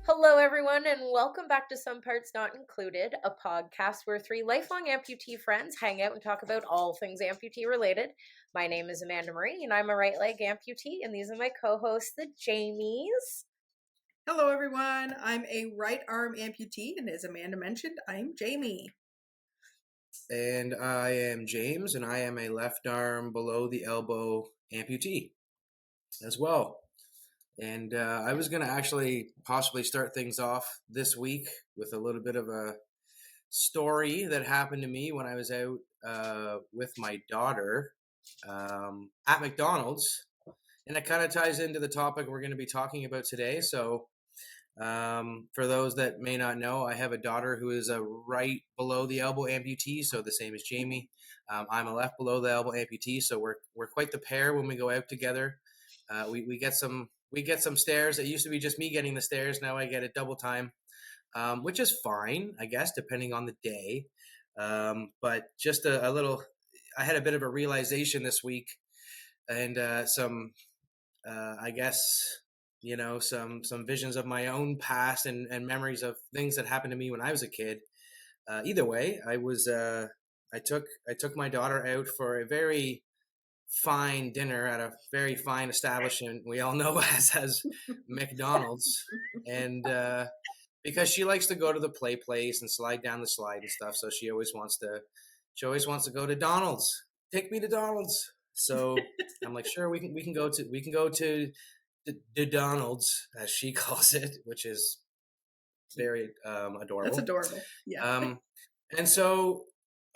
Hello, everyone, and welcome back to Some Parts Not Included, a podcast where three lifelong amputee friends hang out and talk about all things amputee related. My name is Amanda Marie, and I'm a right leg amputee, and these are my co hosts, the Jamies. Hello, everyone. I'm a right arm amputee, and as Amanda mentioned, I'm Jamie. And I am James, and I am a left arm below the elbow amputee as well. And I was going to actually possibly start things off this week with a little bit of a story that happened to me when I was out with my daughter at McDonald's. And it kind of ties into the topic we're going to be talking about today. So, for those that may not know, I have a daughter who is a right below the elbow amputee, so the same as Jamie. I'm a left below the elbow amputee, so we're quite the pair when we go out together. We get some stares. It used to be just me getting the stares. Now I get it double time, which is fine, I guess, depending on the day. But just a little, I had a bit of a realization this week, and I guess some visions of my own past and memories of things that happened to me when I was a kid. Either way, I took my daughter out for a very fine dinner at a very fine establishment we all know as McDonald's, and because she likes to go to the play place and slide down the slide and stuff, so she always wants to go to Donald's. Take me to Donald's. So I'm like, sure, we can go to the Donald's, as she calls it, which is very adorable. That's adorable. Yeah. And so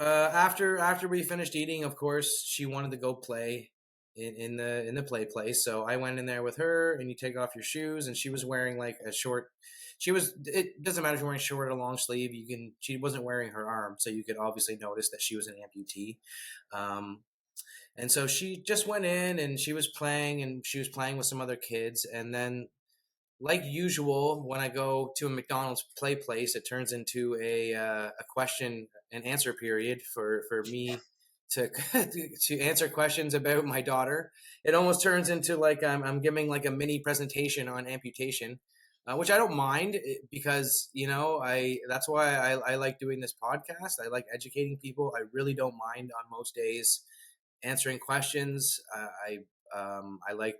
after we finished eating, of course, she wanted to go play in the play place. So I went in there with her, and you take off your shoes, and she was wearing like a short. It doesn't matter if you're wearing short or long sleeve. She wasn't wearing her arm, so you could obviously notice that she was an amputee. Um, and so she just went in and she was playing, and she was playing with some other kids. And then, like usual, when I go to a McDonald's play place, it turns into a question and answer period for me to to answer questions about my daughter. It almost turns into like I'm giving like a mini presentation on amputation, which I don't mind because I that's why I like doing this podcast. I like educating people. I really don't mind on most days answering questions. I like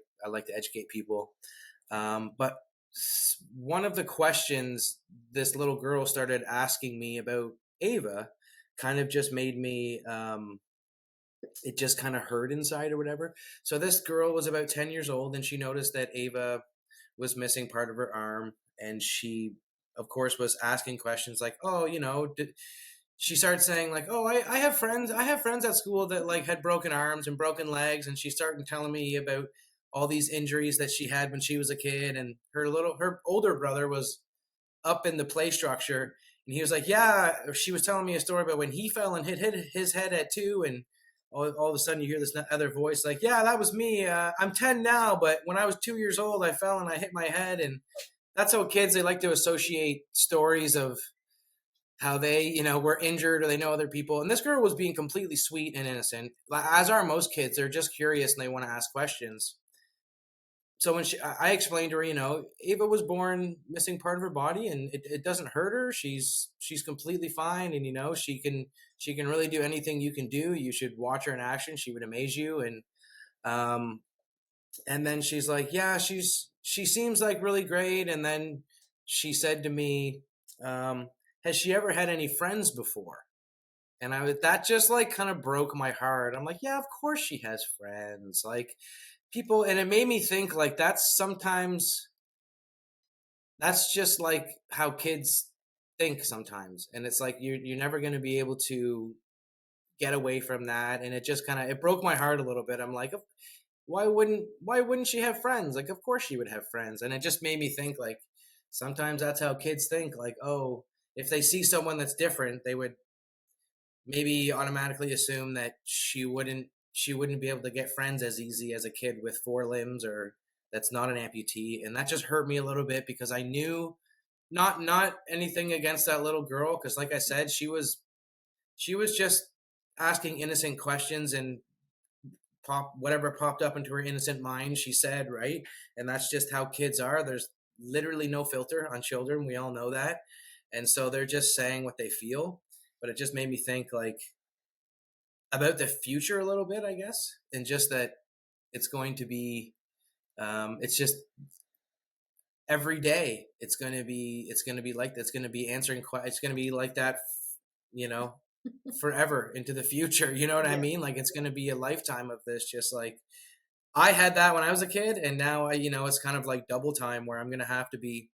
to educate people. But one of the questions this little girl started asking me about Ava kind of just made me, it just kind of hurt inside or whatever. So this girl was about 10 years old, and she noticed that Ava was missing part of her arm. And she, of course, was asking questions like, oh, she started saying like, "Oh, I have friends. I have friends at school that like had broken arms and broken legs," and she started telling me about all these injuries that she had when she was a kid. And her older brother was up in the play structure, and he was like, "Yeah." She was telling me a story about when he fell and hit his head at 2, and all of a sudden you hear this other voice like, "Yeah, that was me. I'm 10 now, but when I was 2 years old, I fell and I hit my head." And that's how kids, they like to associate stories of how they, were injured, or they know other people. And this girl was being completely sweet and innocent, as are most kids. They're just curious and they want to ask questions. So when I explained to her, Ava was born missing part of her body, and it doesn't hurt her. She's completely fine, and she can really do anything you can do. You should watch her in action. She would amaze you. Um, and then she's like, yeah, she seems like really great. And then she said to me, has she ever had any friends before? And that just like kind of broke my heart. I'm like, yeah, of course she has friends. Like people, and it made me think like that's just like how kids think sometimes. And it's like you're never going to be able to get away from that. And it broke my heart a little bit. I'm like, why wouldn't she have friends? Like, of course she would have friends. And it just made me think like sometimes that's how kids think. Like, oh, if they see someone that's different, they would maybe automatically assume that she wouldn't be able to get friends as easy as a kid with 4 limbs, or that's not an amputee. And that just hurt me a little bit because I knew, not anything against that little girl, because like I said, she was just asking innocent questions, and whatever popped up into her innocent mind, she said, right? And that's just how kids are. literally no filter on children. We all know that. And so they're just saying what they feel. But it just made me think like about the future a little bit, I guess. And just that it's going to be, it's just every day it's going to be like that. It's going to be it's going to be like that, you know, forever into the future. You know what I mean? Like it's going to be a lifetime of this. Just like I had that when I was a kid, and now it's kind of like double time where I'm going to have to be,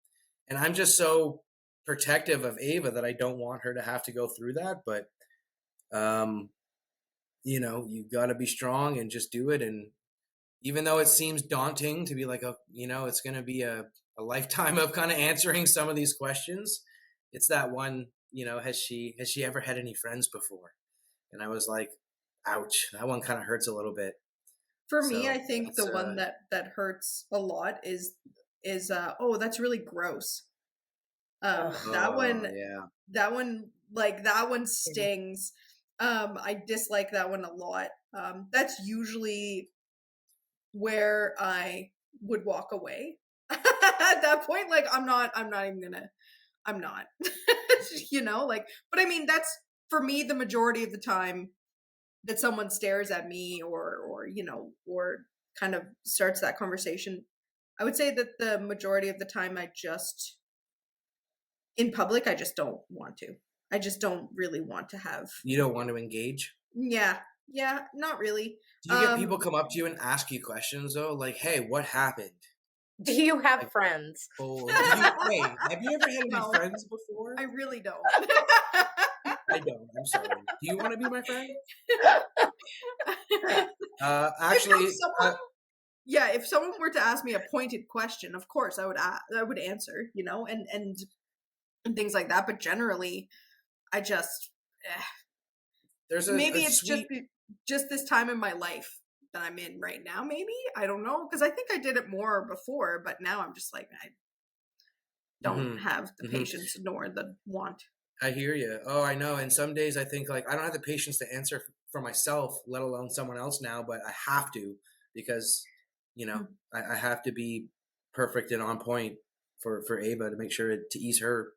and I'm just so protective of Ava that I don't want her to have to go through that. But you got to be strong and just do it. And even though it seems daunting to be like it's going to be a lifetime of kind of answering some of these questions, it's that one, has she ever had any friends before? And I was like, ouch, that one kind of hurts a little bit. For me, I think the one that hurts a lot is oh, that's really gross. That one stings. I dislike that one a lot. That's usually where I would walk away. At that point, like I'm not but I mean, that's for me the majority of the time that someone stares at me or kind of starts that conversation. I would say that the majority of the time in public, I just don't want to. I just don't really want to have. You don't want to engage? Yeah, not really. Do you get people come up to you and ask you questions though? Like, hey, what happened? Do you have friends? Oh, have you ever had any friends before? I really don't. I don't. I'm sorry. Do you want to be my friend? Actually, if someone were to ask me a pointed question, of course I would answer, and things like that. But generally, I just maybe it's just this time in my life that I'm in right now. Maybe I don't know, because I think I did it more before, but now I'm just like I don't have the patience nor the want. I hear you. Oh, I know. And some days I think like I don't have the patience to answer for myself, let alone someone else now, but I have to because, I have to be perfect and on point for Ava to make sure to ease her.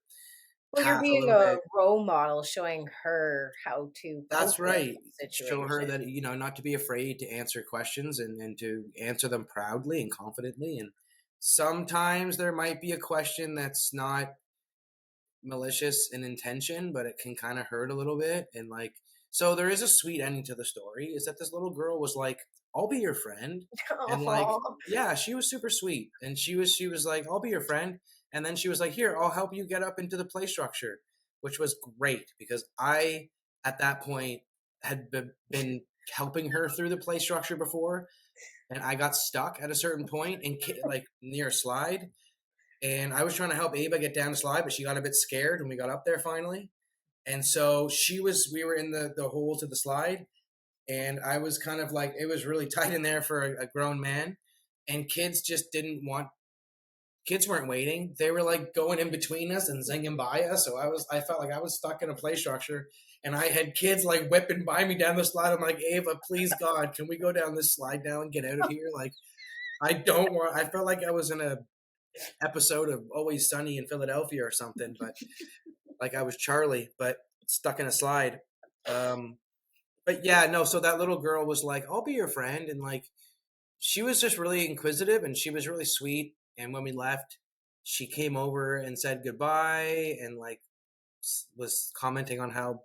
Well, you're being a role model, showing her how to. That's right. Show her that, not to be afraid to answer questions and to answer them proudly and confidently. And sometimes there might be a question that's not malicious in intention, but it can kind of hurt a little bit. And like, so there is a sweet ending to the story, is that this little girl was like, I'll be your friend. And like, yeah, she was super sweet. And she was like, I'll be your friend. And then she was like, here, I'll help you get up into the play structure, which was great because I, at that point, had been helping her through the play structure before. And I got stuck at a certain point and like near a slide. And I was trying to help Ava get down the slide, but she got a bit scared when we got up there finally. And so we were in the hole to the slide. And I was kind of like, it was really tight in there for a grown man. And kids weren't waiting. They were like going in between us and zinging by us. So I felt like I was stuck in a play structure. And I had kids like whipping by me down the slide. I'm like, Ava, please God, can we go down this slide now and get out of here? Like, I felt like I was in a episode of Always Sunny in Philadelphia or something, but like I was Charlie, but stuck in a slide. But yeah, no, so that little girl was like, I'll be your friend. And like, she was just really inquisitive and she was really sweet. And when we left, she came over and said goodbye and like was commenting on how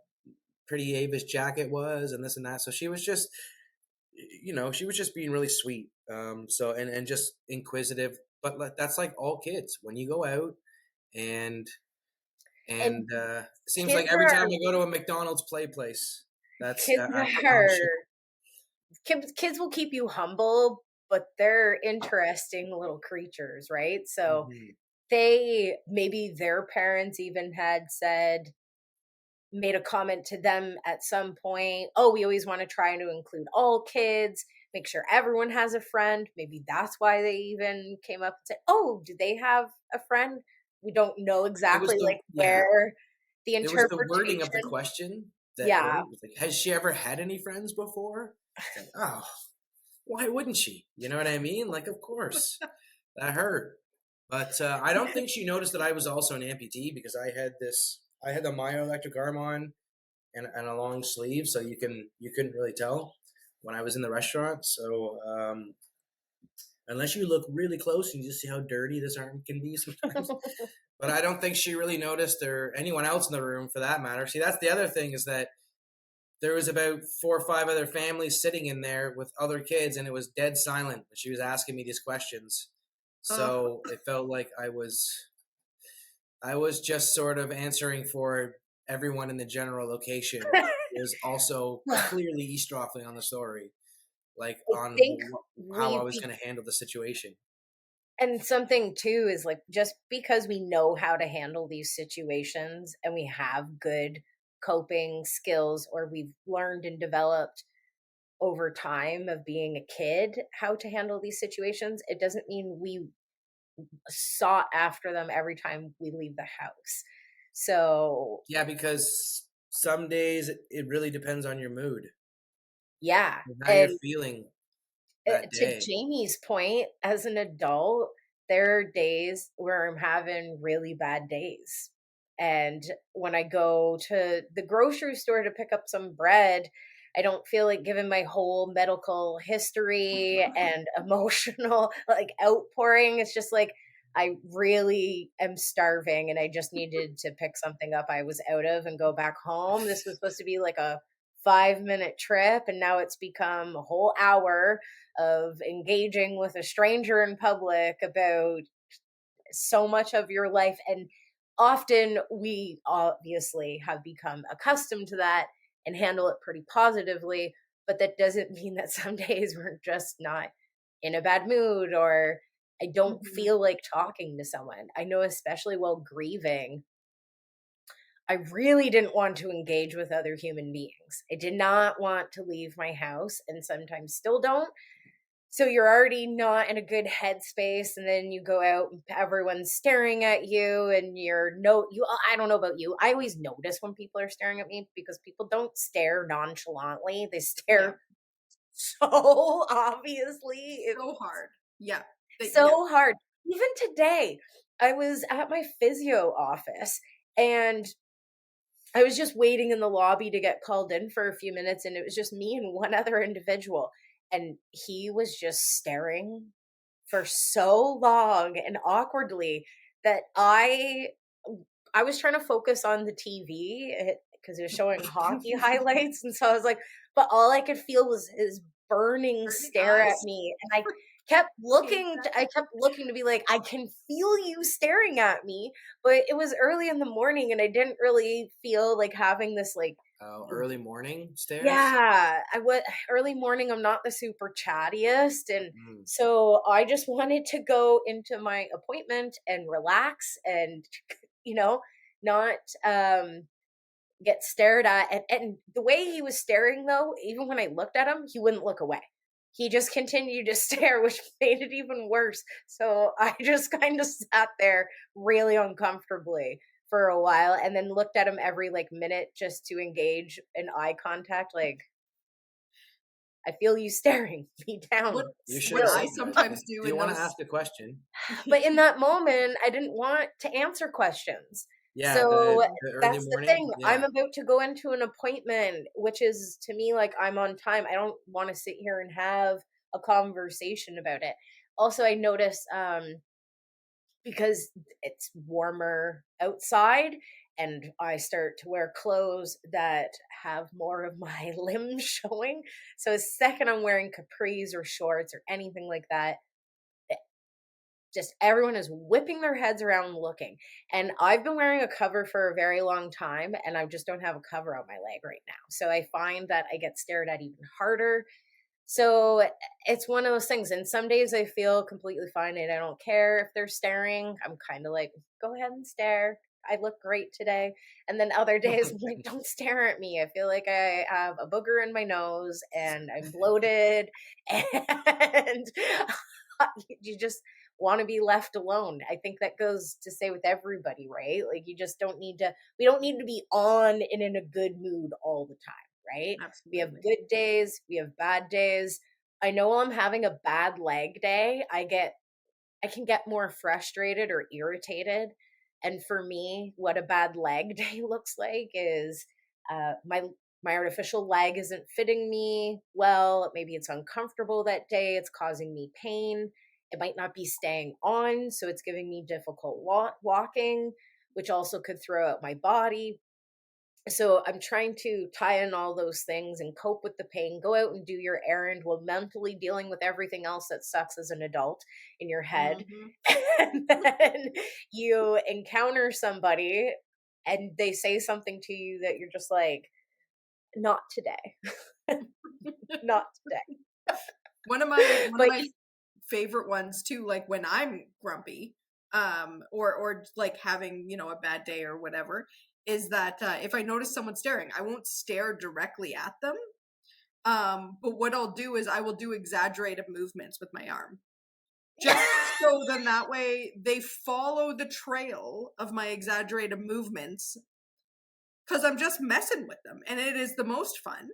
pretty Ava's jacket was and this and that. So she was just, she was just being really sweet. So, and just inquisitive, but that's like all kids when you go out and it seems like every time we go to a McDonald's play place, that's kids will keep you humble, but they're interesting little creatures, right? So maybe their parents even had made a comment to them at some point, oh, we always want to try to include all kids, make sure everyone has a friend. Maybe that's why they even came up and said, oh, do they have a friend? We don't know exactly where the interpretation. It was the wording of the question. It was like, has she ever had any friends before? Like, oh, why wouldn't she? You know what I mean? Like, of course. That hurt. But I don't think she noticed that I was also an amputee because I had the myoelectric arm on and a long sleeve, so you couldn't really tell when I was in the restaurant. So unless you look really close and you just see how dirty this arm can be sometimes. But I don't think she really noticed, or anyone else in the room for that matter. See, that's the other thing, is that there was about 4 or 5 other families sitting in there with other kids, and it was dead silent when she was asking me these questions. Oh, So it felt like I was just sort of answering for everyone in the general location. Was also clearly eavesdropping on the story, like I on think how I we was going to handle the situation. and something too is like just because we know how to handle these situations and we have good coping skills or we've learned and developed over time of being a kid how to handle these situations, it doesn't mean we sought after them every time we leave the house. So, Yeah, because some days it really depends on your mood yeah. and how you're And feeling that to day. Jamie's point, as an adult, there are days where I'm having really bad days. And when I go to the grocery store to pick up some bread, I don't feel like giving my whole medical history and emotional like outpouring. It's just like I really am starving and I just needed to pick something up I was out of and go back home. This was supposed to be like a 5-minute trip and now it's become a whole hour of engaging with a stranger in public about so much of your life. And often we obviously have become accustomed to that and handle it pretty positively. But that doesn't mean that some days we're just not in a bad mood or I don't mhm. feel like talking to someone. I know, especially while grieving, I really didn't want to engage with other human beings. I did not want to leave my house and sometimes still don't. So you're already not in a good headspace and then you go out and everyone's staring at you and I don't know about you. I always notice when people are staring at me because people don't stare nonchalantly. They Yeah, stare so obviously. so hard. Yeah, yeah. So hard. Even today, I was at my physio office and I was just waiting in the lobby to get called in for a few minutes, and it was just me and one other individual. And he was just staring for so long and awkwardly that I was trying to focus on the TV because it was showing hockey highlights, and so I was like, but all I could feel was his burning Burning stare at eyes. me, and Hate that. I kept looking to be like, I can feel you staring at me, but it was early in the morning, and I didn't really feel like having this like Early morning stares. yeah, I was early morning. I'm not the super chattiest. And Mm. so I just wanted to go into my appointment and relax and, you know, not get stared at. And the way he was staring, though, even when I looked at him, he wouldn't look away. He just continued to stare, which made it even worse. So I just kind of sat there really uncomfortably for a while and then looked at him every like minute just to engage in eye contact. Like, I feel you staring me What down You should have what still. I said that. sometimes do Do you in want to those ask a question? But in that moment, I didn't want to answer questions. Yeah, So the early that's the morning. thing. I'm Yeah. about to go into an appointment, which is to me like I'm on time. I don't want to sit here and have a conversation about it. Also, I notice because it's warmer outside and I start to wear clothes that have more of my limbs showing. So the second I'm wearing capris or shorts or anything like that, just everyone is whipping their heads around looking. And I've been wearing a cover for a very long time and I just don't have a cover on my leg right now. So I find that I get stared at even harder. So it's one of those things. And some days I feel completely fine and I don't care if they're staring. I'm kind of like, go ahead and stare. I look great today. And then other days I'm like, don't stare at me. I feel like I have a booger in my nose and I'm bloated and you just want to be left alone. I think that goes to say with everybody, right? Like we don't need to be on and in a good mood all the time, right? We have absolutely. good days, we have bad days. I know when I'm having a bad leg day, I get I can get more frustrated or irritated. And for me, what a bad leg day looks like is my artificial leg isn't fitting me well. Maybe it's uncomfortable that day. It's causing me pain. It might not be staying on, so it's giving me difficult walking, which also could throw out my body. So I'm trying to tie in all those things and cope with the pain, go out and do your errand while mentally dealing with everything else that sucks as an adult in your head. Mhm. And then you encounter somebody and they say something to you that you're just like, not today. Not today. One of my But favorite ones too, like when I'm grumpy, or like having, you know, a bad day or whatever, is that if I notice someone staring, I won't stare directly at them. But what I'll do is I will do exaggerated movements with my arm. Just so then that way they follow the trail of my exaggerated movements, because I'm just messing with them. And it is the most fun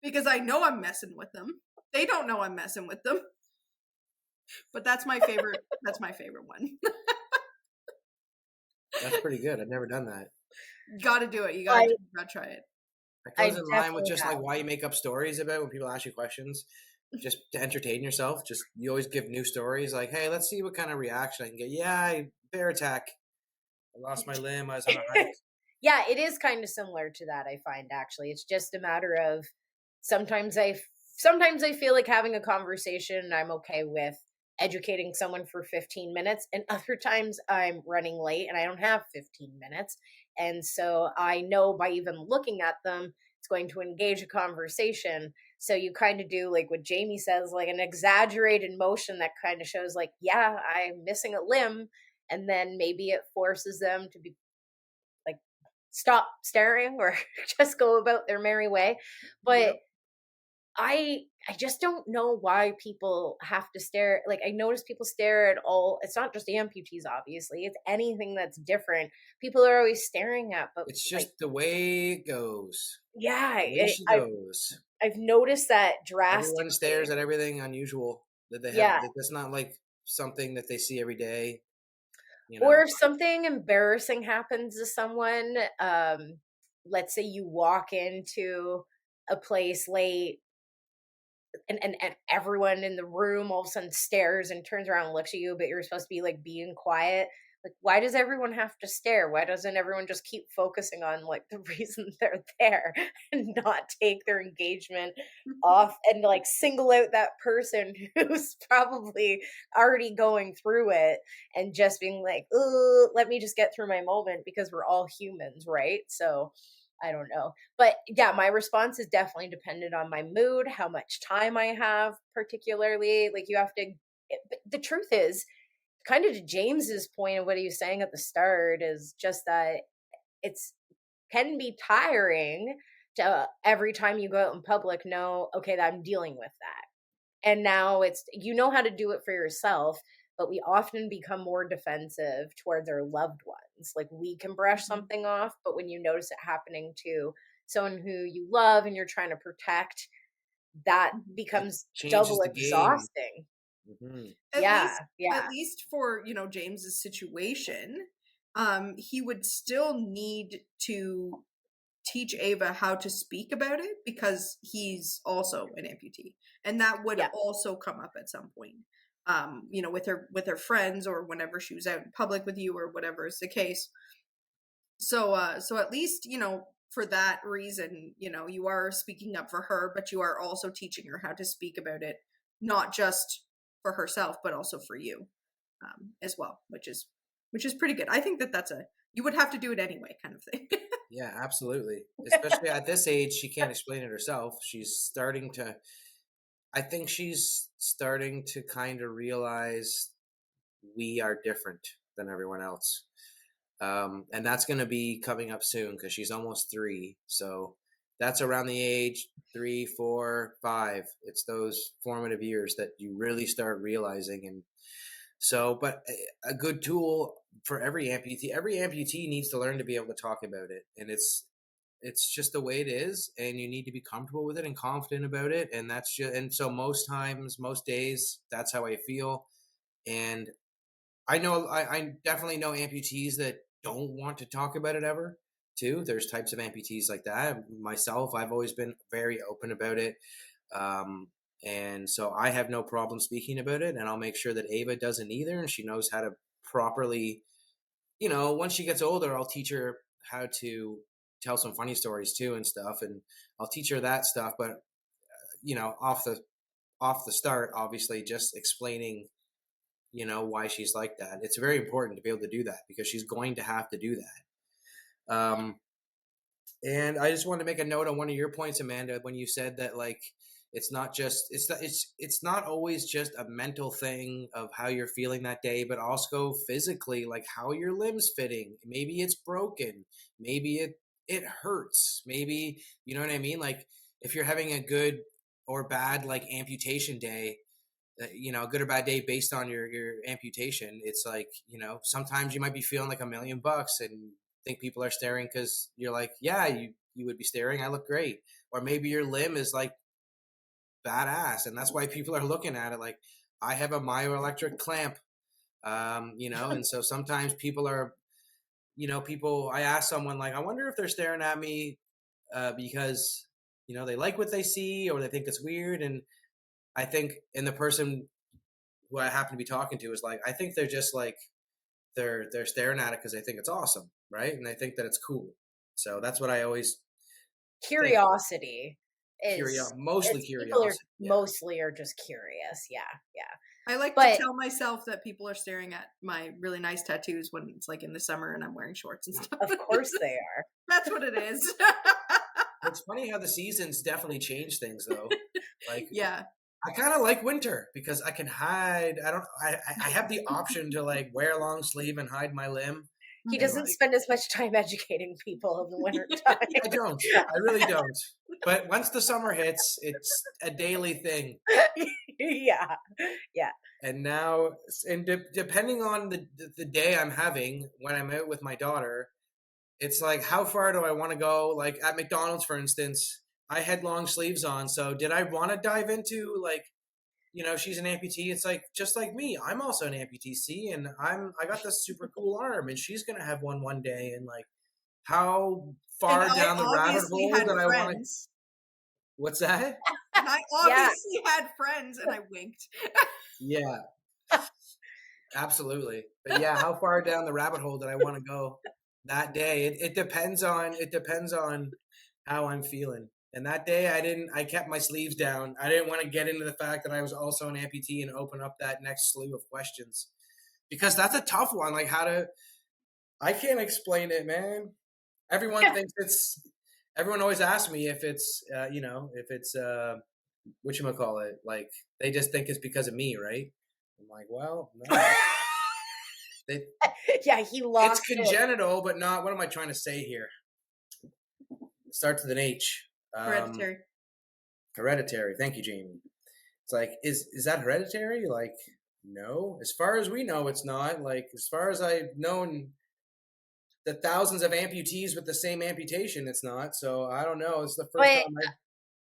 because I know I'm messing with them. They don't know I'm messing with them. But that's my favorite. That's my favorite one. That's pretty good. I've never done that. Gotta do it. You I, gotta try it. That I goes in line with definitely just have. like why you make up stories about when people ask you questions, just to entertain yourself. Just you always give new stories like, hey, let's see what kind of reaction I can get. Yeah, bear attack. I lost my limb. I was on a hike. Yeah, it is kind of similar to that, I find actually. It's just a matter of sometimes I feel like having a conversation and I'm okay with educating someone for 15 minutes, and other times I'm running late and I don't have 15 minutes. And so I know by even looking at them it's going to engage a conversation. So you kind of do like what Jamie says, like an exaggerated motion that kind of shows like, yeah, I'm missing a limb, and then maybe it forces them to be like stop staring or just go about their merry way. But Yep. I just don't know why people have to stare. Like I notice people stare at all. It's not just amputees, obviously. It's anything that's different. People are always staring at, but It's like, just the way it goes. yeah, The way she I've goes. noticed that Everyone stares drastically. at everything unusual that they have. Yeah, That's not like something that they see every day. You or know. if something embarrassing happens to someone, let's say you walk into a place late and everyone in the room all of a sudden stares and turns around and looks at you, but you're supposed to be like being quiet. Like, why does everyone have to stare? Why doesn't everyone just keep focusing on like the reason they're there and not take their engagement off and like single out that person who's probably already going through it and just being like, oh, let me just get through my moment because we're all humans, right? So I don't know. But yeah, my response is definitely dependent on my mood, how much time I have, particularly. Like, you have to, but the truth is, kind of to James's point of what he was saying at the start, is just that it's can be tiring to every time you go out in public know, okay, that I'm dealing with that. And now it's, you know how to do it for yourself, but we often become more defensive towards our loved ones. Like we can brush Mhm. something off, but when you notice it happening to someone who you love and you're trying to protect, that Mhm. It becomes changes double the game. exhausting. Hmm. At Yeah, least, yeah, at least for, you know, James's situation, he would still need to teach Ava how to speak about it because he's also an amputee, and that would yeah. also come up at some point. You know, with her friends or whenever she was out in public with you or whatever is the case. So, so at least, you know, for that reason, you know, you are speaking up for her, but you are also teaching her how to speak about it, not just for herself, but also for you, as well, which is pretty good. I think that that's a you would have to do it anyway kind of thing. Yeah, absolutely. Especially at this age, she can't explain it herself. She's starting to. I think she's starting to kind of realize we are different than everyone else. And that's going to be coming up soon because she's almost 3. So that's around the age 3, 4, 5. It's those formative years that you really start realizing. And so, but a good tool for every amputee. Every amputee needs to learn to be able to talk about it, and it's just the way it is, and you need to be comfortable with it and confident about it. And that's just, and so most times, most days, that's how I feel. And I definitely know amputees that don't want to talk about it ever too. There's types of amputees like that. Myself, I've always been very open about it. Um, and so I have no problem speaking about it, and I'll make sure that Ava doesn't either, and she knows how to properly, once she gets older, I'll teach her how to tell some funny stories too and stuff, and I'll teach her that stuff. But off the start, obviously, just explaining, why she's like that. It's very important to be able to do that because she's going to have to do that. And I just wanted to make a note on one of your points, Amanda, when you said that like it's not always just a mental thing of how you're feeling that day, but also physically, like how your limbs fitting. Maybe it's broken, maybe it hurts, maybe you know what I mean. Like if you're having a good or bad like amputation day, a good or bad day based on your amputation, it's like sometimes you might be feeling like $1,000,000 and think people are staring because you're like, yeah, you would be staring, I look great. Or maybe your limb is like badass and that's why people are looking at it like, I have a myoelectric clamp. And so sometimes people are, I ask someone like, I wonder if they're staring at me because they like what they see or they think it's weird. And I think, and the person who I happen to be talking to is like, I think they're just like, they're staring at it because they think it's awesome, right? And they think that it's cool. So that's what I always Curiosity mostly people are curiosity. mostly are just curious. Yeah. I like But- to tell myself that people are staring at my really nice tattoos when it's like in the summer and I'm wearing shorts and stuff. Of course they are. That's what it is. It's funny how the seasons definitely change things, though. Like, Yeah. I kind of like winter because I can hide. I have the option to like wear a long sleeve and hide my limb. He And, doesn't like, spend as much time educating people in the winter time. I don't. I really don't. But once the summer hits, it's a daily thing. Yeah. And now, depending on the day I'm having when I'm out with my daughter, it's like, how far do I want to go? Like at McDonald's, for instance, I had long sleeves on. So did I want to dive into like, she's an amputee. It's like, just like me, I'm also an amputee. See, and I got this super cool arm and she's going to have one day. And like, how far And down the rabbit obviously hole had that I want to, friends. what's that? And I obviously had friends and I winked. Yeah, absolutely. But yeah, how far down the rabbit hole did I want to go that day? It depends on how I'm feeling. And that day I kept my sleeves down. I didn't want to get into the fact that I was also an amputee and open up that next slew of questions. Because that's a tough one. Like I can't explain it, man. Everyone thinks everyone always asks me if it's whatchamacallit, like they just think it's because of me, right? I'm like, well, no. Yeah, he lost It's congenital, but not. What am I trying to say here? It starts with an H. Hereditary. Hereditary. Thank you, Jamie. It's like, is that hereditary? Like, no. As far as we know, it's not. Like, as far as I've known the thousands of amputees with the same amputation, it's not. So I don't know. It's the first But time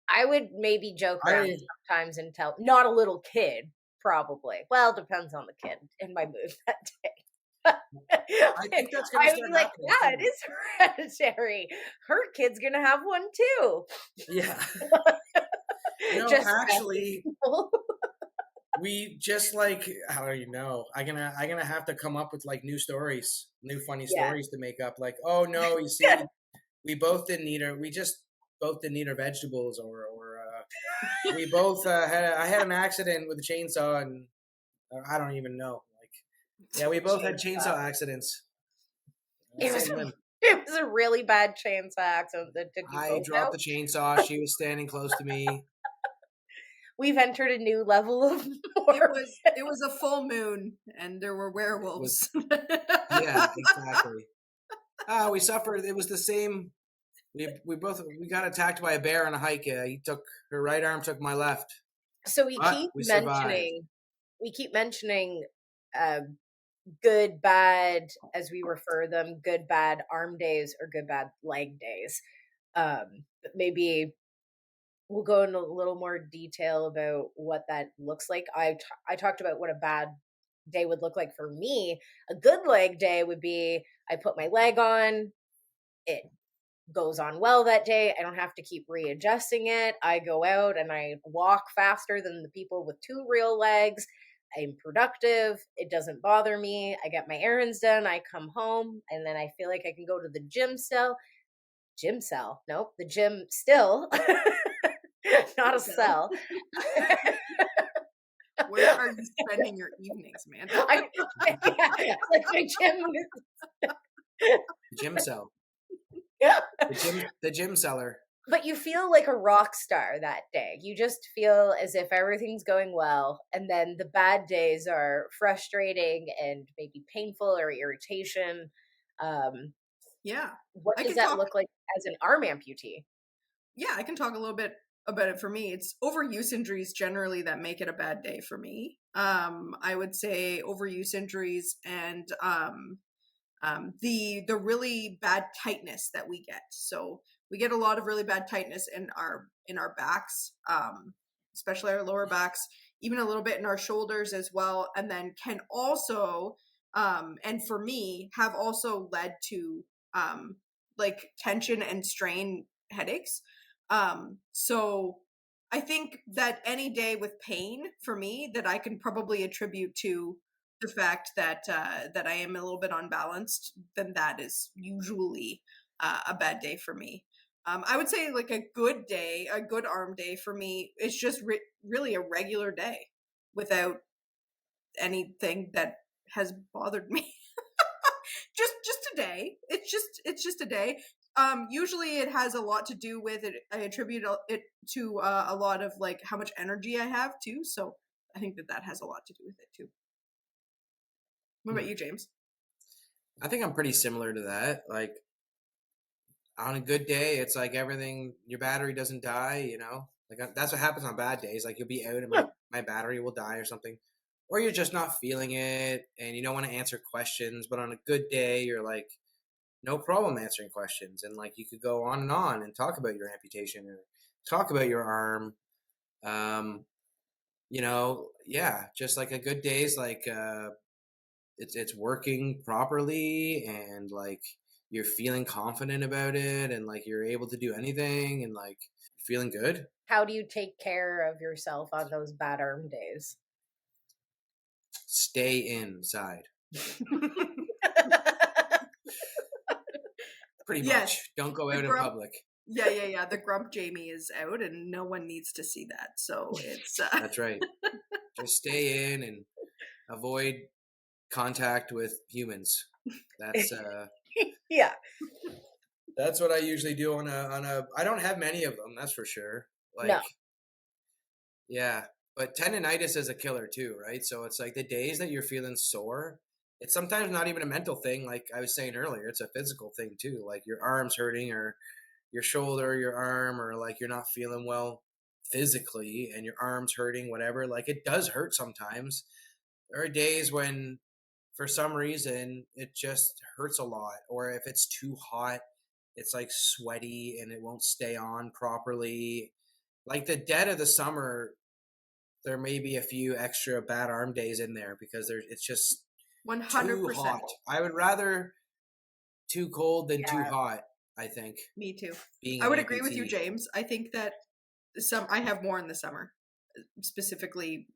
I would maybe joke around sometimes and tell, not a little kid, probably. Well, depends on the kid in my mood that day. I think that's going to start like, happening. yeah, it is hereditary. Her kid's gonna have one too. Yeah. No, Just actually, we just like, how do you know? I'm gonna have to come up with like new stories, new funny stories to make up. Like, oh no, you see, we just both didn't eat our vegetables, or we both I had an accident with a chainsaw, and I don't even know. Like, yeah, we both had chainsaw accidents. It was a really bad chainsaw accident that took you I both dropped out. the chainsaw. She was standing close to me. We've entered a new level of It was a full moon and there were werewolves. Yeah, exactly. We suffered. It was the same. We got attacked by a bear on a hike. Her right arm took my left. So we keep mentioning good, bad, as we refer them, good, bad arm days or good, bad leg days. But maybe we'll go into a little more detail about what that looks like. I talked about what a bad day would look like for me. A good leg day would be I put my leg on, it goes on well that day. I don't have to keep readjusting it. I go out and I walk faster than the people with two real legs. I'm productive. It doesn't bother me. I get my errands done. I come home and then I feel like I can go to the gym still. Gym cell. Nope, the gym still. Not a cell. Where are you spending your evenings, man? Yeah, like my gym. The gym cell. Yeah. The gym seller. But you feel like a rock star that day. You just feel as if everything's going well. And then the bad days are frustrating and maybe painful or irritation. Yeah. What I does can that talk look like as an arm amputee? Yeah, I can talk a little bit about it for me. It's overuse injuries generally that make it a bad day for me. I would say overuse injuries and the really bad tightness that we get. So we get a lot of really bad tightness in our backs, especially our lower backs, even a little bit in our shoulders as well, and then can also and for me have also led to like tension and strain headaches. So I think that any day with pain for me that I can probably attribute to the fact that that I am a little bit unbalanced, then that is usually a bad day for me. I would say like a good day, a good arm day for me is just really a regular day without anything that has bothered me. just a day. It's just a day. Usually it has a lot to do with it. I attribute it to a lot of like how much energy I have too. So I think that has a lot to do with it too. What about you, James? I think I'm pretty similar to that. Like on a good day, it's like everything, your battery doesn't die, you know? Like that's what happens on bad days. Like you'll be out and my battery will die or something. Or you're just not feeling it and you don't want to answer questions. But on a good day, you're like, no problem answering questions. And like you could go on and talk about your amputation or talk about your arm. You know, yeah, just like a good day is like it's working properly and like you're feeling confident about it and like you're able to do anything and like feeling good. How do you take care of yourself on those bad arm days? Stay inside. Pretty Yes, much. Don't go out in grump. public. Yeah. The grump Jamie is out, and no one needs to see that. So it's That's right. Just stay in and avoid contact with humans. That's Yeah. that's what I usually do on a I don't have many of them, that's for sure. Like No. yeah, but tendonitis is a killer too, right? So it's like the days that you're feeling sore, it's sometimes not even a mental thing. Like I was saying earlier, it's a physical thing too. Like your arm's hurting or your shoulder, your arm, or like you're not feeling well physically and your arm's hurting, whatever. Like it does hurt sometimes. There are days when for some reason it just hurts a lot. Or if it's too hot, it's like sweaty and it won't stay on properly. Like the dead of the summer, there may be a few extra bad arm days in there because it's just 100%. too hot. I would rather too cold than too hot, I think. Me too. Being I would an agree with you, amputee. James. I think that I have more in the summer, specifically.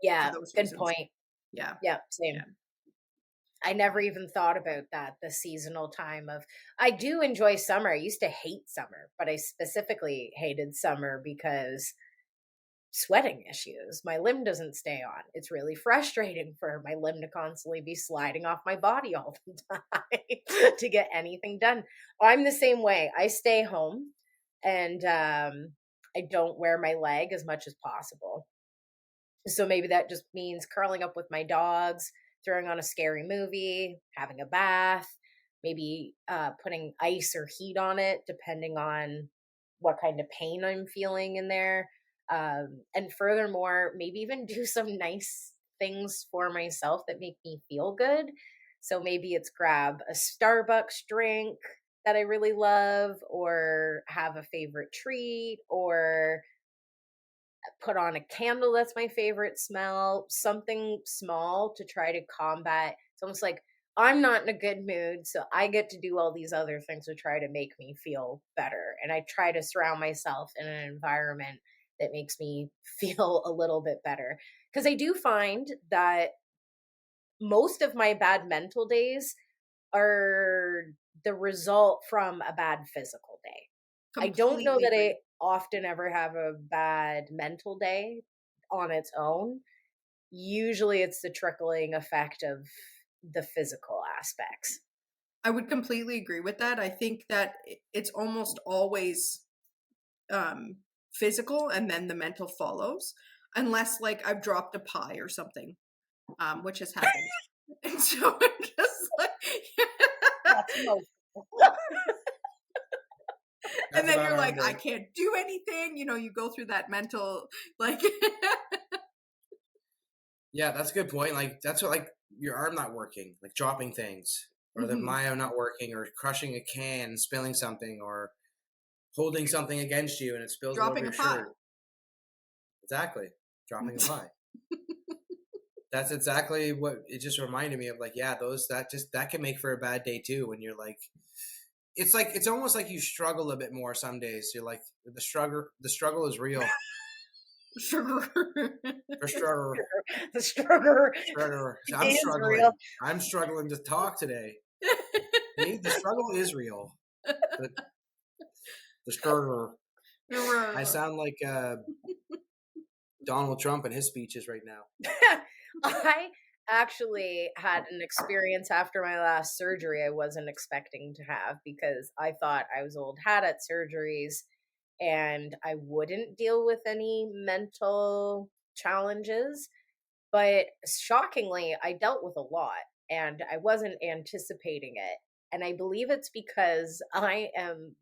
Yeah. For those Good reasons. point. Yeah. Yeah. Same. Yeah. I never even thought about that, the seasonal time of I do enjoy summer. I used to hate summer, but I specifically hated summer because sweating issues. My limb doesn't stay on. It's really frustrating for my limb to constantly be sliding off my body all the time to get anything done. I'm the same way. I stay home and I don't wear my leg as much as possible. So maybe that just means curling up with my dogs, throwing on a scary movie, having a bath, maybe putting ice or heat on it, depending on what kind of pain I'm feeling in there. And furthermore, maybe even do some nice things for myself that make me feel good. So maybe it's grab a Starbucks drink that I really love, or have a favorite treat, or put on a candle that's my favorite smell, something small to try to combat. It's almost like I'm not in a good mood, so I get to do all these other things to try to make me feel better. And I try to surround myself in an environment that makes me feel a little bit better. Because I do find that most of my bad mental days are the result from a bad physical day. I don't know Completely that I agree. often ever have a bad mental day on its own. Usually it's the trickling effect of the physical aspects. I would completely agree with that. I think that it's almost always physical and then the mental follows, unless like I've dropped a pie or something, which has happened. And so I'm just like, That's emotional. and That's then about you're arm like, I day. can't do anything. You go through that mental, like, Yeah, that's a good point. Like that's what like your arm not working, like dropping things, or the mhm, Mayo not working, or crushing a can, spilling something, or holding something against you and it spills all over dropping a your pie. shirt. Exactly, dropping a pie. That's exactly what it just reminded me of. Like, yeah, those that can make for a bad day too. When you're like it's almost like you struggle a bit more some days. You're like the struggle is real. Sugar. For sure. The struggle Struggle. I'm is real. struggling. I'm struggling to talk today. See, the struggle is real. The the struggle. I You're, sound like Donald Trump in his speeches right now. I actually had an experience after my last surgery I wasn't expecting to have because I thought I was old hat at surgeries and I wouldn't deal with any mental challenges. But shockingly, I dealt with a lot and I wasn't anticipating it. And I believe it's because I am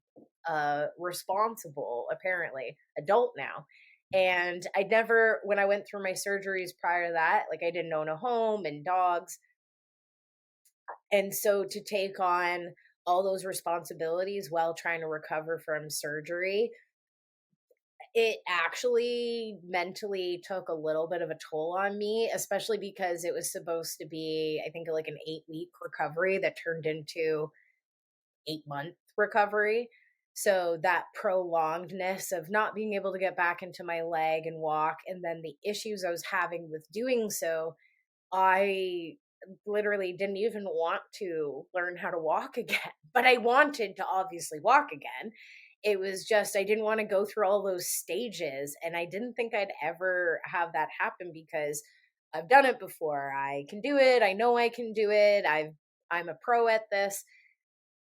responsible, apparently, adult now. And I never, when I went through my surgeries prior to that, like I didn't own a home and dogs. And so to take on all those responsibilities while trying to recover from surgery, it actually mentally took a little bit of a toll on me, especially because it was supposed to be, I think, like an 8-week recovery that turned into 8-month recovery. So that prolongedness of not being able to get back into my leg and walk, and then the issues I was having with doing so, I literally didn't even want to learn how to walk again, but I wanted to obviously walk again. It was just, I didn't want to go through all those stages. And I didn't think I'd ever have that happen because I've done it before. I can do it. I know I can do it. I'm a pro at this.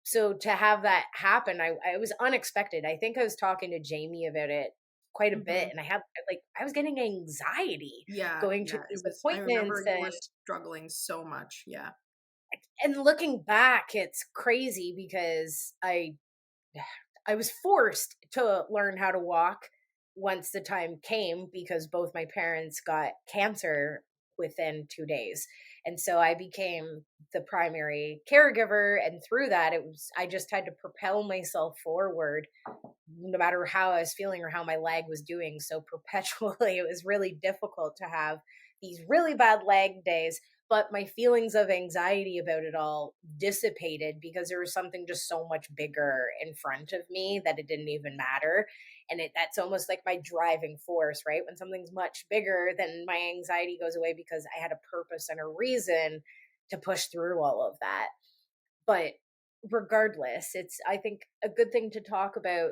So to have that happen, I was unexpected. I think I was talking to Jamie about it quite a bit, mhm. and I was getting anxiety Yeah, going to yeah. It these was. I remember appointments, you were struggling so much. Yeah. and looking back, it's crazy because I was forced to learn how to walk once the time came because both my parents got cancer within 2 days. And so I became the primary caregiver, and through that it was I just had to propel myself forward no matter how I was feeling or how my leg was doing so perpetually. It was really difficult to have these really bad leg days, but my feelings of anxiety about it all dissipated because there was something just so much bigger in front of me that it didn't even matter. And that's almost like my driving force, right? When something's much bigger, then my anxiety goes away because I had a purpose and a reason to push through all of that. But regardless, it's, I think, a good thing to talk about.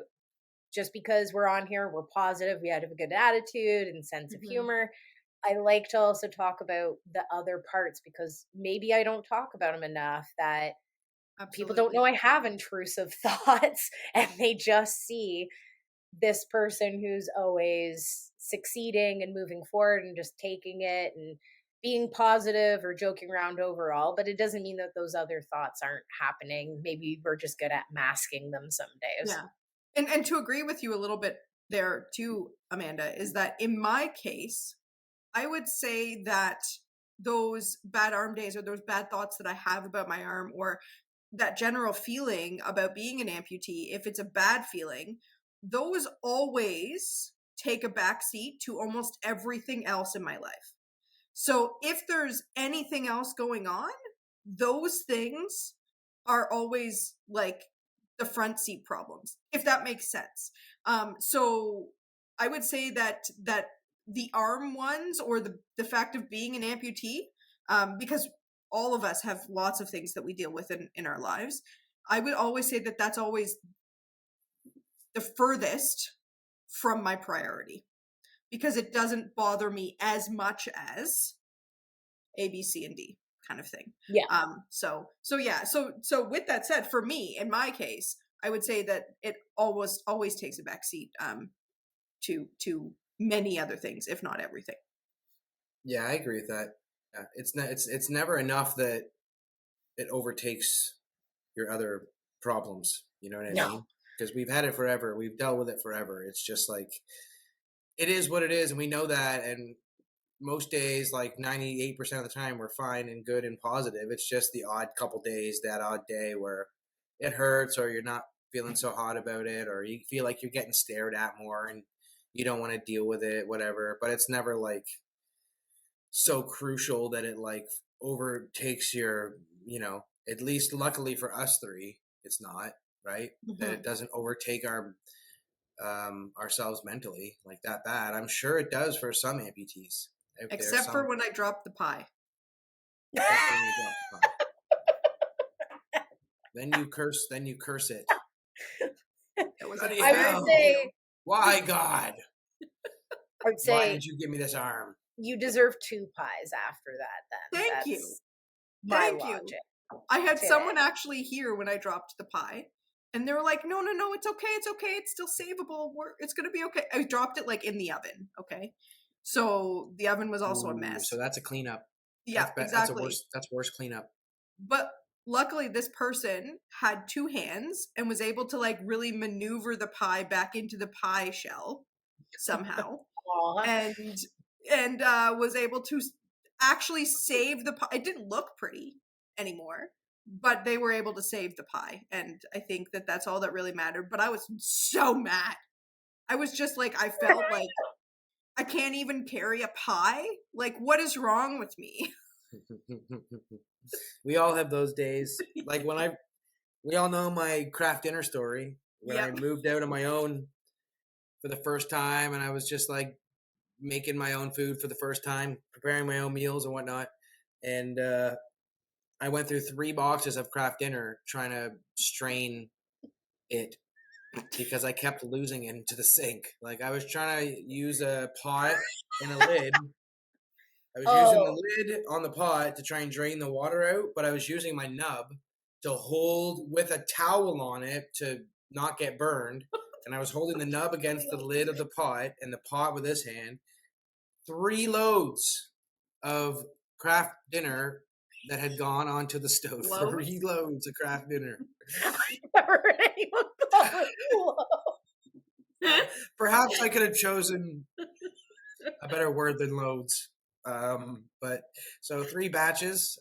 Just because we're on here, we're positive, we have a good attitude and sense of Mhm. humor. I like to also talk about the other parts because maybe I don't talk about them enough, that people don't know Absolutely. I have intrusive thoughts and they just see this person who's always succeeding and moving forward and just taking it and being positive or joking around overall, but it doesn't mean that those other thoughts aren't happening. Maybe we're just good at masking them some days. Yeah. And to agree with you a little bit there too, Amanda, is that in my case, I would say that those bad arm days or those bad thoughts that I have about my arm or that general feeling about being an amputee, if it's a bad feeling, those always take a back seat to almost everything else in my life. So if there's anything else going on, those things are always like the front seat problems, if that makes sense. So I would say that the arm ones, or the fact of being an amputee, because all of us have lots of things that we deal with in our lives, I would always say that that's always the furthest from my priority, because it doesn't bother me as much as A, B, C, and D kind of thing. Yeah. So with that said, for me, in my case, I would say that it always takes a backseat to many other things, if not everything. Yeah, I agree with that. Yeah, it's never enough that it overtakes your other problems. You know what I mean? Because we've had it forever. We've dealt with it forever. It's just like, it is what it is, and we know that. And most days, like 98% of the time, we're fine and good and positive. It's just the odd couple days, that odd day where it hurts, or you're not feeling so hot about it, or you feel like you're getting stared at more and you don't want to deal with it, whatever. But it's never like so crucial that it like overtakes your, at least luckily for us three, it's not, right? Mm-hmm. That it doesn't overtake ourselves mentally like that bad. I'm sure it does for some amputees. Except for when I dropped the pie. Then you curse it. That was I would say, why, God? I would say, why did you give me this arm? You deserve 2 pies after that, then. Thank you. My Thank logic. You. I had someone actually here when I dropped the pie, and they were like, no, it's okay, it's still savable, it's gonna be okay. I dropped it like in the oven, okay? So the oven was also a mess. So that's a cleanup. Yeah, exactly. That's worse cleanup. But luckily this person had 2 hands and was able to like really maneuver the pie back into the pie shell somehow. and was able to actually save the pie. It didn't look pretty anymore, but they were able to save the pie, and I think that that's all that really mattered. But I was so mad. I was just like, I felt like I can't even carry a pie. Like, what is wrong with me? We all have those days. Like we all know my craft dinner story, when I moved out on my own for the first time, and I was just like making my own food for the first time, preparing my own meals and whatnot. And I went through 3 boxes of craft dinner trying to strain it, because I kept losing it into the sink. Like, I was trying to use a pot and a lid. I was using the lid on the pot to try and drain the water out, but I was using my nub to hold with a towel on it to not get burned. And I was holding the nub against the lid of the pot and the pot with this hand. 3 loads of craft dinner that had gone onto the stove. 3 loads of craft dinner. I've never heard anyone call it. Perhaps I could have chosen a better word than loads. But so 3 batches,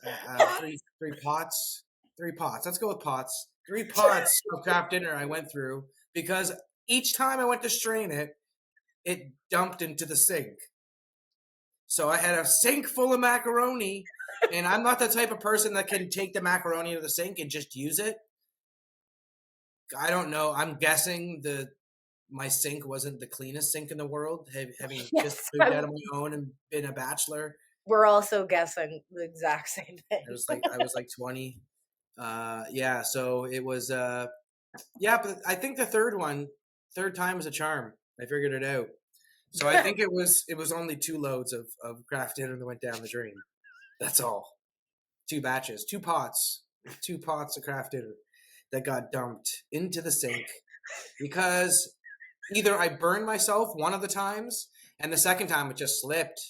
3 pots. Let's go with pots. 3 pots of craft dinner I went through, because each time I went to strain it, it dumped into the sink. So I had a sink full of macaroni, and I'm not the type of person that can take the macaroni to the sink and just use it. I don't know. I'm guessing my sink wasn't the cleanest sink in the world, having just moved out on my own and been a bachelor. We're also guessing the exact same thing. I was like 20. Yeah, so it was but I think the third time was a charm. I figured it out. So I think it was only 2 loads of craft dinner that went down the drain. That's all. 2 batches, 2 pots of craft dinner that got dumped into the sink, because either I burned myself one of the times, and the second time it just slipped,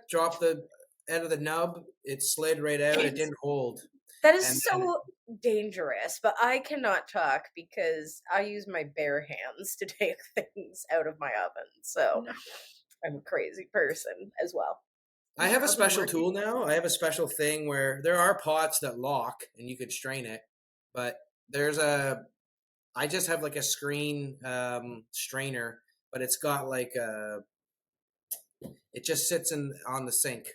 dropped the end of the nub, it slid right out, it didn't hold. That is so dangerous, but I cannot talk because I use my bare hands to take things out of my oven. So I'm a crazy person as well. I have a special tool now. I have a special thing where there are pots that lock and you could strain it, but I just have like a screen strainer but it's got like it just sits on the sink.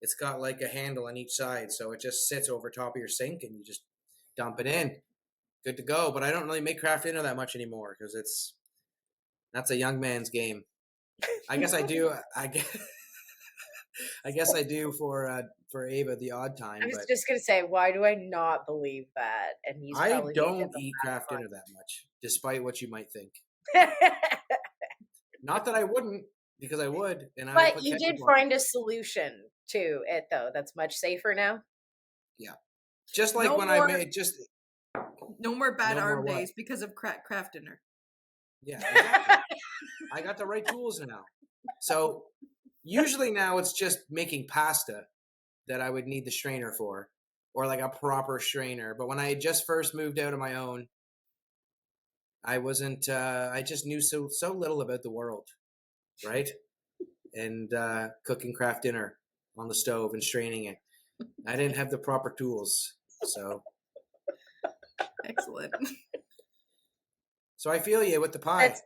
It's got like a handle on each side, so it just sits over top of your sink, and you just dump it in. Good to go. But I don't really make craft dinner that much anymore because that's a young man's game. I guess I do. I guess I do for Ava the odd time. I was but just gonna say, why do I not believe that? And he's I probably don't making the eat bad craft dinner that much, despite what you might think. one. Not that I wouldn't, because I would. And I would But put you did ketchup on it. find a solution to it, though. That's much safer now. Yeah. Just like No when more- I made just No more bad No more arm what? days because of craft dinner. yeah, exactly. I got the right tools now. So usually now it's just making pasta that I would need the strainer for, or like a proper strainer. But when I had just first moved out on my own, I wasn't. I just knew so little about the world, right? And cooking craft dinner on the stove and straining it. I didn't have the proper tools, so Excellent. I feel you with the pie. That's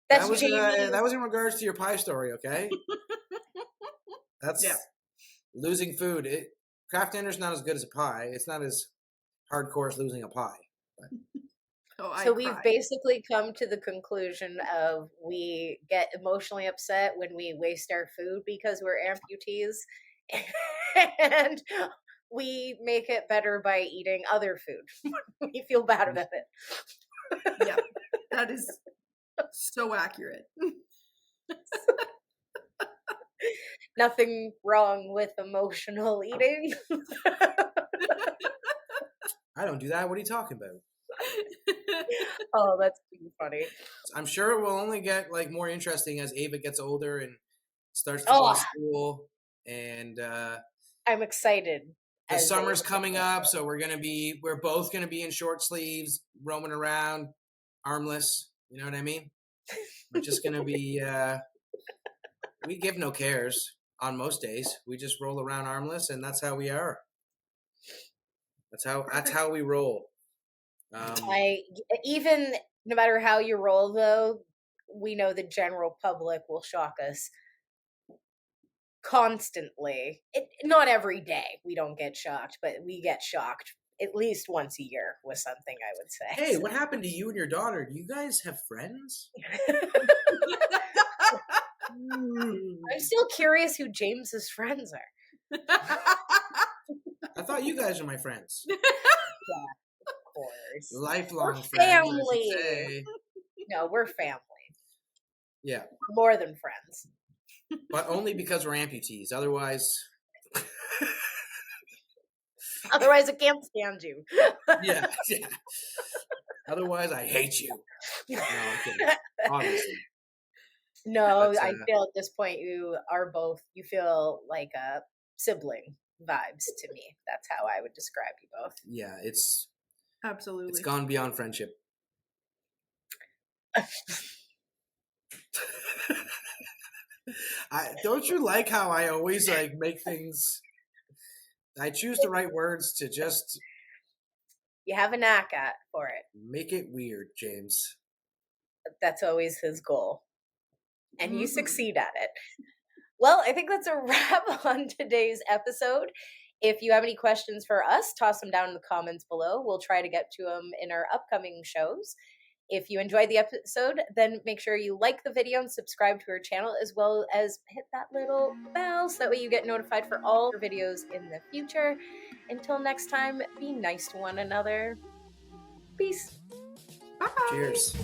that was Jamie's. that was in regards to your pie story, okay? That's Yeah. losing food. Craft dinner's not as good as a pie. It's not as hardcore as losing a pie. Oh, I So we've cried. basically come to the conclusion of we get emotionally upset when we waste our food because we're amputees, and we make it better by eating other food. We feel bad about it. Yeah, that is so accurate. Nothing wrong with emotional eating. I don't do that. What are you talking about? Oh, that's too funny. I'm sure it will only get like more interesting as Ava gets older and starts to go Oh. to school, and I'm excited. the as summer's they- coming up, so we're both gonna be in short sleeves, roaming around, armless. You know what I mean? We're just gonna be. We give no cares on most days. We just roll around armless, and that's how we are. That's how we roll. Even no matter how you roll, though, we know the general public will shock us constantly. Not every day. We don't get shocked, but we get shocked at least once a year with something, I would say. Hey, what happened to you and your daughter? Do you guys have friends? I'm still curious who James's friends are. I thought you guys are my friends. Of course. Lifelong We're friends, I should family. say. No, we're family. Yeah, We're more than friends. but only because we're amputees. Otherwise, Otherwise, I can't stand you. yeah. Otherwise, I hate you. No, I'm kidding. Obviously. No, But, I feel at this point you feel like a sibling vibes to me. That's how I would describe you both. Yeah, it's Absolutely. gone beyond friendship. Don't you like how I always like make things? I choose the right words to just You have a knack for it. make it weird, James. That's always his goal. And you Mhm. succeed at it. Well, I think that's a wrap on today's episode. If you have any questions for us, toss them down in the comments below. We'll try to get to them in our upcoming shows. If you enjoyed the episode, then make sure you like the video and subscribe to our channel, as well as hit that little bell so that way you get notified for all our videos in the future. Until next time, be nice to one another. Peace. Bye. Cheers.